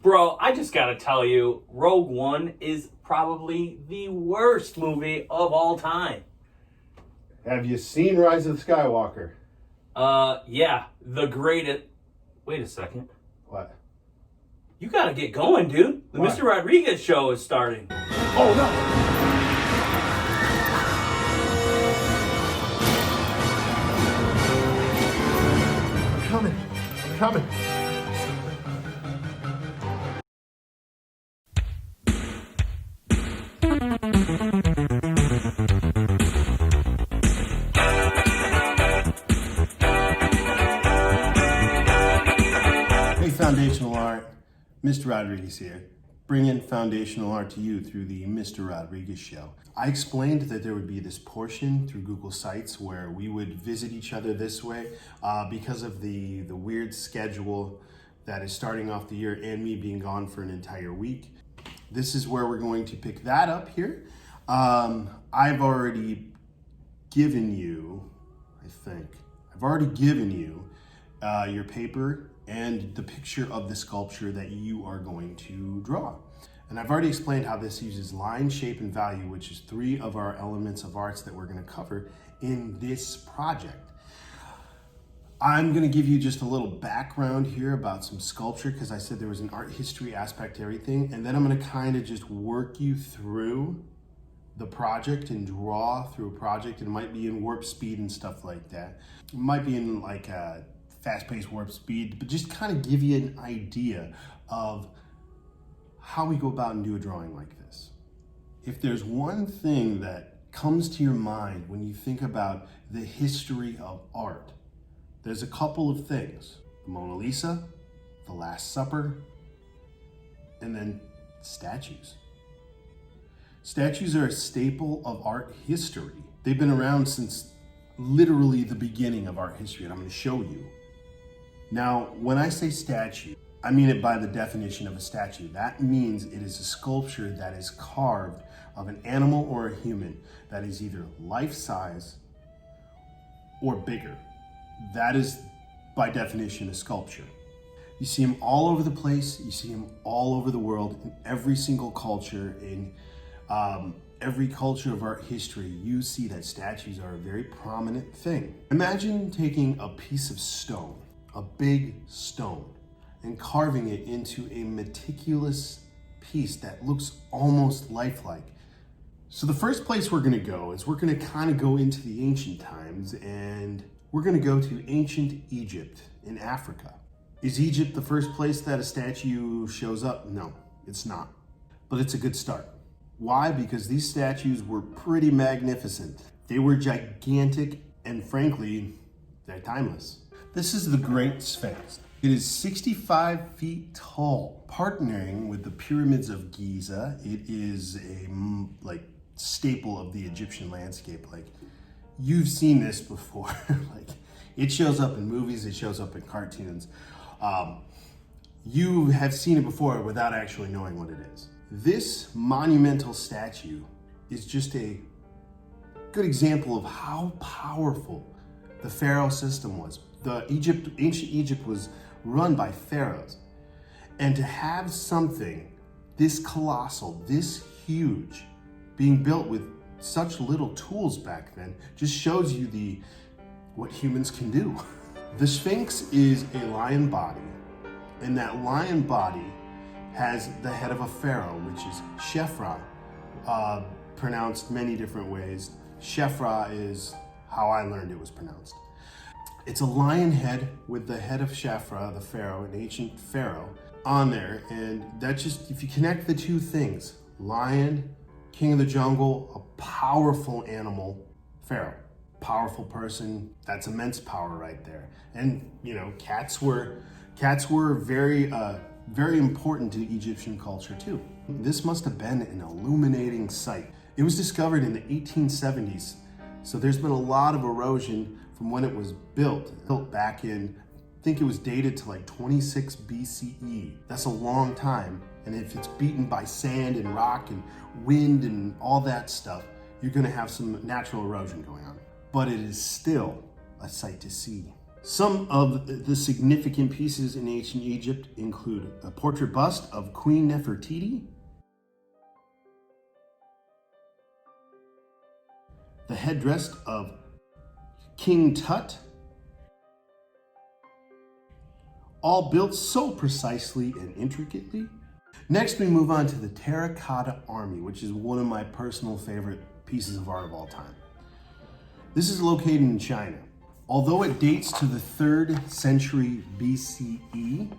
Bro, I just gotta tell you, Rogue One is probably the worst movie of all time. Have you seen Rise of the Skywalker? Yeah, the greatest. Wait a second. What? You gotta get going, dude. The Why? Mr. Rodriguez show is starting. Oh no! I'm coming. Hey, Foundational Art. Mr. Rodriguez here, bringing foundational art to you through the Mr. Rodriguez Show. I explained that there would be this portion through Google Sites where we would visit each other this way because of the weird schedule that is starting off the year and me being gone for an entire week. This is where we're going to pick that up here. I've already given you, your paper and the picture of the sculpture that you are going to draw. And I've already explained how this uses line, shape, and value, which is 3 of our elements of arts that we're going to cover in this project. I'm going to give you just a little background here about some sculpture because I said there was an art history aspect to everything, and then I'm going to kind of just work you through the project and draw through a project. It might be in warp speed and stuff like that. It might be in like a fast-paced warp speed, but just kind of give you an idea of how we go about and do a drawing like this. If there's one thing that comes to your mind when you think about the history of art, there's a couple of things. The Mona Lisa, the Last Supper, and then statues. Statues are a staple of art history. They've been around since literally the beginning of art history, and I'm going to show you. Now, when I say statue, I mean it by the definition of a statue. That means it is a sculpture that is carved of an animal or a human that is either life-size or bigger. That is, by definition, a sculpture. You see them all over the place. You see them all over the world, in every single culture, in every culture of art history. You see that statues are a very prominent thing. Imagine taking a piece of stone, a big stone, and carving it into a meticulous piece that looks almost lifelike. So the first place we're gonna go is we're gonna kind of go into the ancient times, and we're gonna go to ancient Egypt in Africa. Is Egypt the first place that a statue shows up? No, it's not, but it's a good start. Why? Because these statues were pretty magnificent. They were gigantic, and frankly, they're timeless. This is the Great Sphinx. It is 65 feet tall, partnering with the pyramids of Giza. It is a staple of the Egyptian landscape. You've seen this before. It shows up in movies, it shows up in cartoons. You have seen it before without actually knowing what it is. This monumental statue is just a good example of how powerful the pharaoh system was. Ancient Egypt was run by pharaohs. And to have something this colossal, this huge, being built with such little tools back then just shows you what humans can do. The Sphinx is a lion body, and that lion body has the head of a pharaoh, which is Shefra, pronounced many different ways. Shefra is how I learned it was pronounced. It's a lion head with the head of Shefra, the pharaoh, an ancient pharaoh, on there. And that just, if you connect the two things, lion, king of the jungle, a powerful animal, pharaoh, powerful person, that's immense power right there. And cats were very important to Egyptian culture too. This must have been an illuminating sight. It was discovered in the 1870s, so there's been a lot of erosion from when it was built back in, I think it was dated to 26 BCE. That's a long time. And if it's beaten by sand and rock and wind and all that stuff, you're gonna have some natural erosion going on. But it is still a sight to see. Some of the significant pieces in ancient Egypt include a portrait bust of Queen Nefertiti, the headdress of King Tut, all built so precisely and intricately. Next, we move on to the Terracotta Army, which is one of my personal favorite pieces of art of all time. This is located in China. Although it dates to the 3rd century BCE,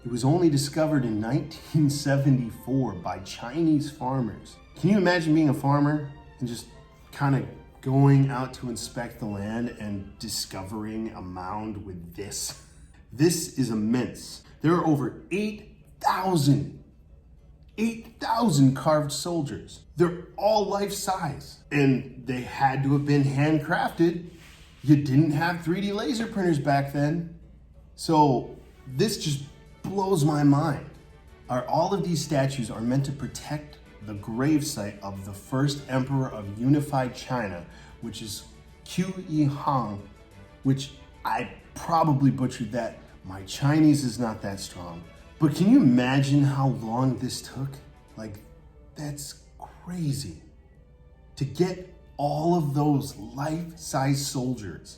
it was only discovered in 1974 by Chinese farmers. Can you imagine being a farmer and just kind of going out to inspect the land and discovering a mound with this? This is immense. There are over 8,000 carved soldiers. They're all life size, and they had to have been handcrafted. You didn't have 3D laser printers back then. So this just blows my mind. All of these statues are meant to protect the gravesite of the first emperor of unified China, which is Qu Yi Hang, which I probably butchered that. My Chinese is not that strong. But can you imagine how long this took? Like, that's crazy. To get all of those life-size soldiers.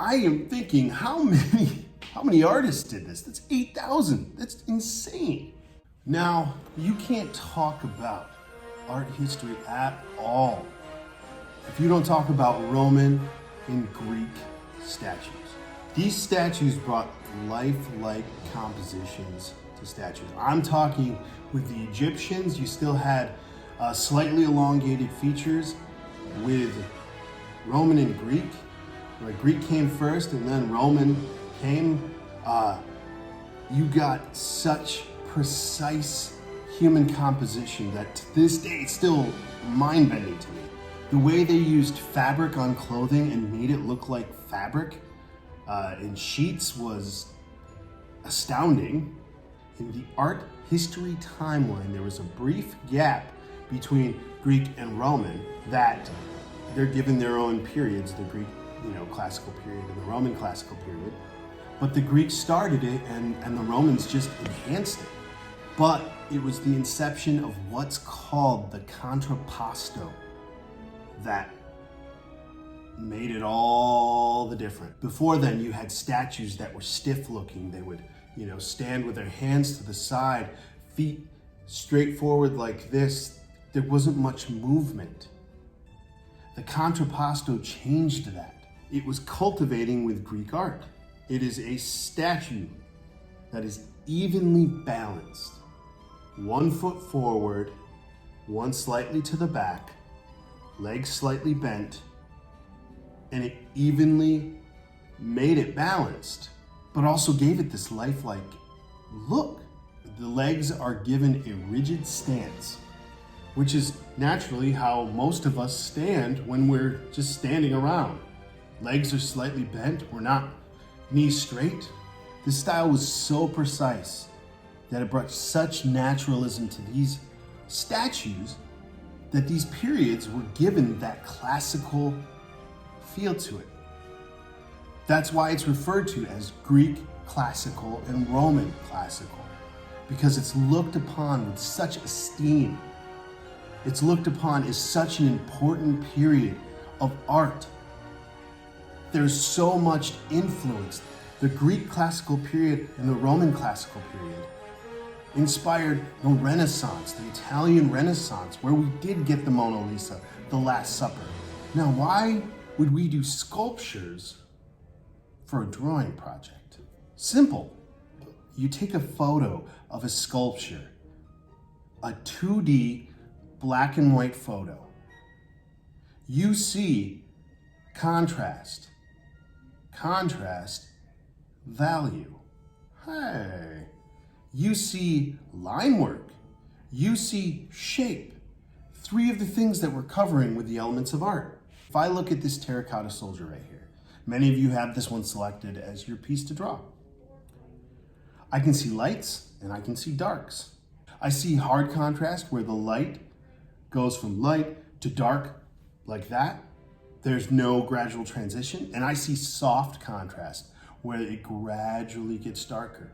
I am thinking, how many artists did this? That's 8,000. That's insane. Now, you can't talk about art history at all if you don't talk about Roman and Greek statues. These statues brought lifelike compositions to statues. I'm talking with the Egyptians, you still had slightly elongated features. With Roman and Greek, where Greek came first and then Roman came, you got such precise human composition that to this day it's still mind-bending to me. The way they used fabric on clothing and made it look like fabric in sheets was astounding. In the art history timeline, there was a brief gap between Greek and Roman that they're given their own periods, the Greek, classical period and the Roman classical period. But the Greeks started it and the Romans just enhanced it. But it was the inception of what's called the contrapposto that made it all the different. Before then, you had statues that were stiff looking. They would, stand with their hands to the side, feet straight forward like this. There wasn't much movement. The contrapposto changed that. It was cultivating with Greek art. It is a statue that is evenly balanced. 1 foot forward, one slightly to the back, legs slightly bent, and it evenly made it balanced, but also gave it this lifelike look. The legs are given a rigid stance, which is naturally how most of us stand when we're just standing around. Legs are slightly bent, we're not knees straight. This style was so precise that it brought such naturalism to these statues that these periods were given that classical feel to it. That's why it's referred to as Greek classical and Roman classical, because it's looked upon with such esteem. It's looked upon as such an important period of art. There's so much influence. The Greek classical period and the Roman classical period inspired the Renaissance, the Italian Renaissance, where we did get the Mona Lisa, the Last Supper. Now, why would we do sculptures for a drawing project? Simple. You take a photo of a sculpture, a 2D black and white photo. You see contrast, value. Hey, you see line work, you see shape. 3 of the things that we're covering with the elements of art. If I look at this terracotta soldier right here, many of you have this one selected as your piece to draw. I can see lights and I can see darks. I see hard contrast where the light goes from light to dark like that. There's no gradual transition. And I see soft contrast where it gradually gets darker.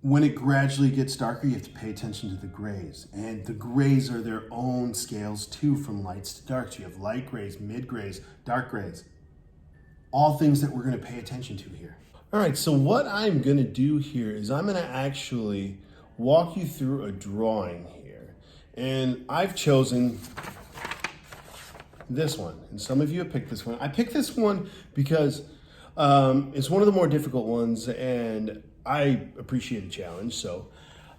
When it gradually gets darker, you have to pay attention to the grays. And the grays are their own scales too, from lights to darks. You have light grays, mid grays, dark grays. All things that we're gonna pay attention to here. All right, so what I'm gonna do here is I'm gonna actually walk you through a drawing here. And I've chosen this one. And some of you have picked this one. I picked this one because it's one of the more difficult ones, and I appreciate a challenge. So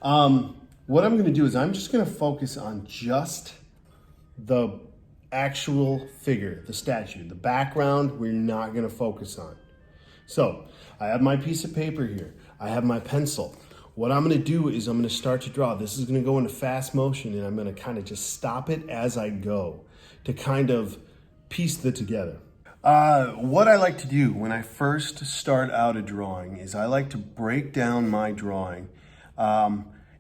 what I'm gonna do is I'm just gonna focus on just the actual figure, the statue. The background, we're not gonna focus on. So I have my piece of paper here. I have my pencil. What I'm gonna do is I'm gonna start to draw. This is gonna go into fast motion, and I'm gonna kind of just stop it as I go to kind of piece it together. What I like to do when I first start out a drawing is I like to break down my drawing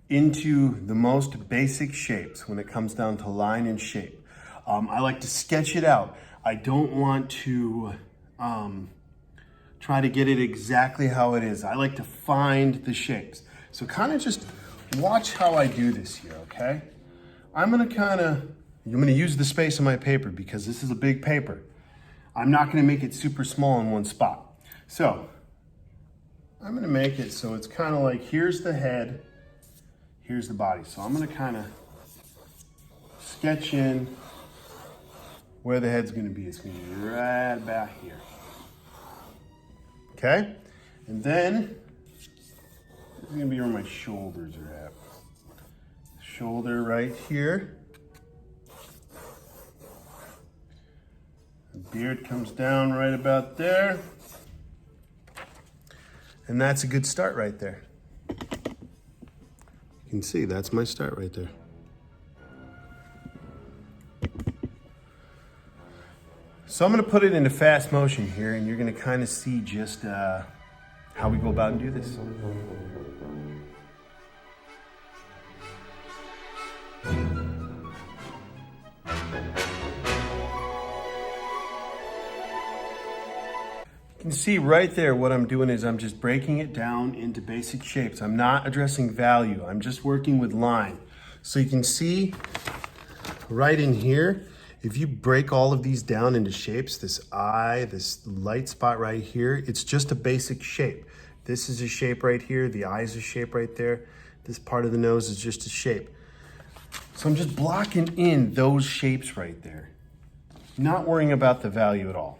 into the most basic shapes when it comes down to line and shape. I like to sketch it out. I don't want to try to get it exactly how it is. I like to find the shapes. So kind of just watch how I do this here, okay? I'm gonna use the space on my paper because this is a big paper. I'm not gonna make it super small in one spot. So I'm gonna make it so it's kind of like, here's the head, here's the body. So I'm gonna kind of sketch in where the head's gonna be. It's gonna be right about here. Okay? And then it's gonna be where my shoulders are at. Shoulder right here. The beard comes down right about there. And that's a good start right there. You can see that's my start right there. So I'm gonna put it into fast motion here, and you're gonna kind of see just how we go about and do this. You can see right there what I'm doing is I'm just breaking it down into basic shapes. I'm not addressing value. I'm just working with line. So you can see right in here, if you break all of these down into shapes, this eye, this light spot right here, it's just a basic shape. This is a shape right here. The eye is a shape right there. This part of the nose is just a shape. So I'm just blocking in those shapes right there. Not worrying about the value at all.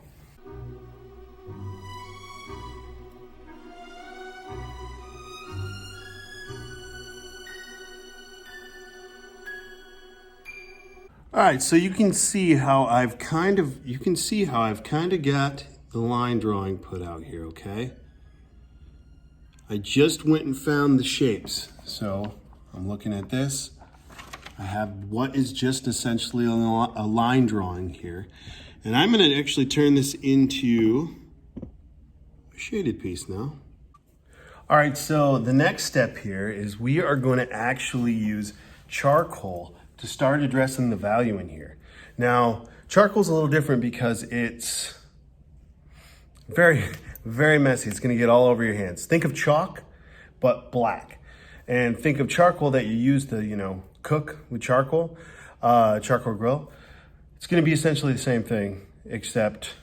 All right, so you can see how I've kind of got the line drawing put out here, okay? I just went and found the shapes. So I'm looking at this. I have what is just essentially a line drawing here. And I'm gonna actually turn this into a shaded piece now. All right, so the next step here is we are gonna actually use charcoal to start addressing the value in here. Now, charcoal's a little different because it's very, very messy. It's gonna get all over your hands. Think of chalk, but black. And think of charcoal that you use to, cook with charcoal, charcoal grill. It's gonna be essentially the same thing, except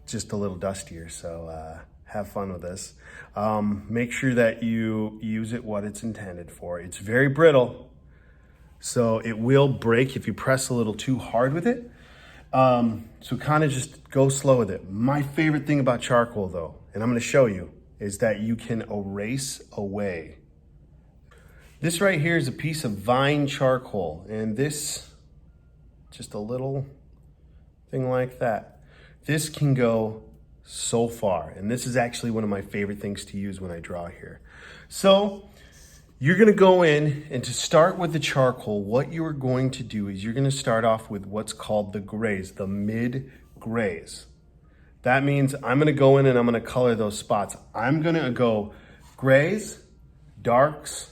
just a little dustier. So have fun with this. Make sure that you use it what it's intended for. It's very brittle, so it will break if you press a little too hard with it. So kind of just go slow with it. My favorite thing about charcoal though, and I'm gonna show you, is that you can erase away. This right here is a piece of vine charcoal, and this, just a little thing like that. This can go so far, and this is actually one of my favorite things to use when I draw here. So you're gonna go in, and to start with the charcoal, what you are going to do is you're gonna start off with what's called the grays, the mid grays. That means I'm gonna go in and I'm gonna color those spots. I'm gonna go grays, darks,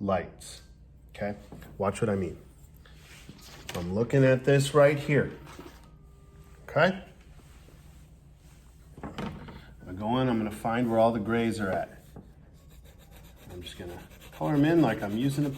lights, okay? Watch what I mean. I'm looking at this right here, okay? I'm gonna go in, I'm gonna find where all the grays are at. I'm just gonna color them in like I'm using a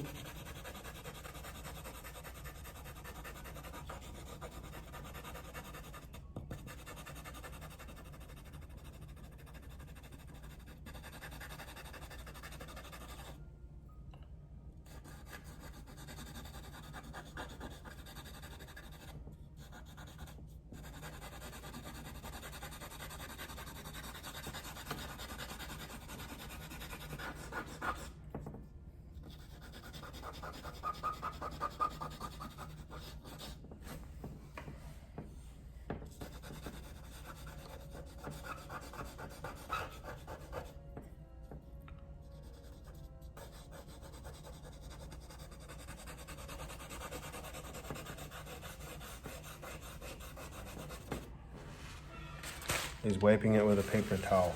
is wiping it with a paper towel.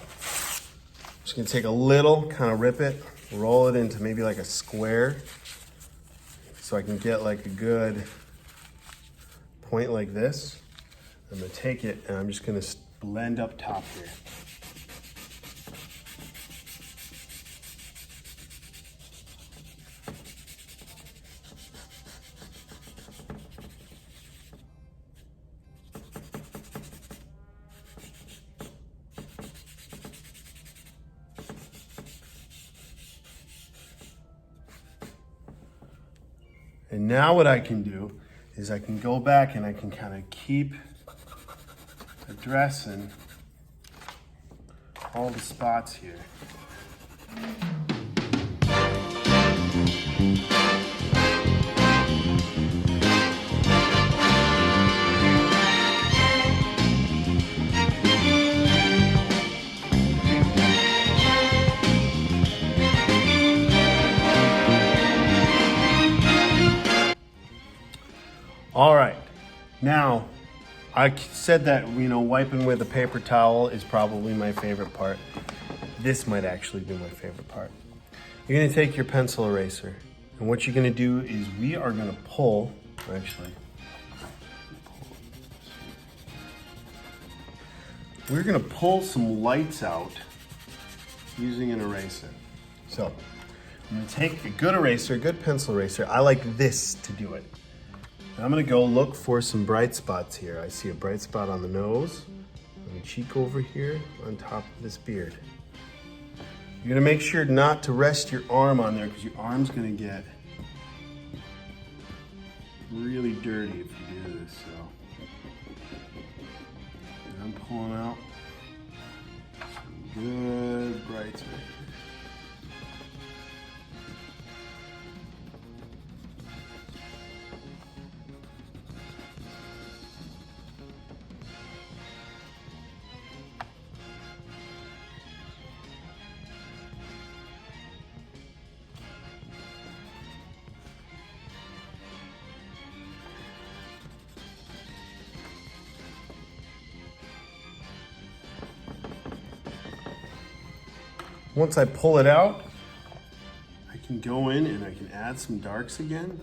Just gonna take a little, kind of rip it, roll it into maybe like a square so I can get like a good point like this. I'm gonna take it and I'm just gonna blend up top here. And now what I can do is I can go back and I can kind of keep addressing all the spots here. All right, now I said that, wiping with a paper towel is probably my favorite part. This might actually be my favorite part. You're gonna take your pencil eraser, and what you're gonna do is we are gonna pull, we're gonna pull some lights out using an eraser. So I'm gonna take a good eraser, a good pencil eraser. I like this to do it. I'm gonna go look for some bright spots here. I see a bright spot on the nose, on the cheek over here, on top of this beard. You're gonna make sure not to rest your arm on there because your arm's gonna get really dirty if you do this, so. And I'm pulling out some good brights right here. Once I pull it out, I can go in and I can add some darks again.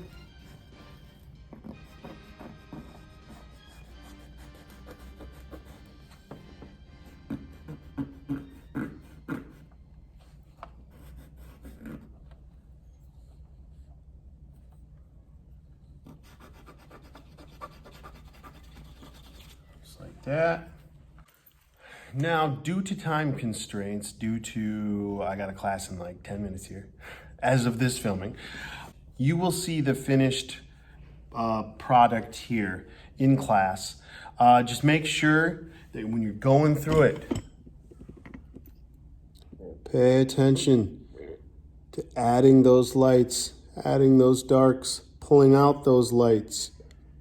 Just like that. Now, due to time constraints, I got a class in like 10 minutes here, as of this filming, you will see the finished product here in class. Just make sure that when you're going through it, pay attention to adding those lights, adding those darks, pulling out those lights,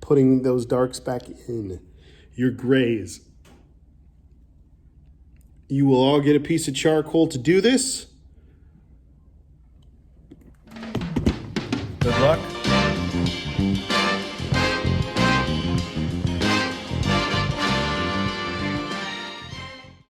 putting those darks back in, your grays. You will all get a piece of charcoal to do this. Good luck.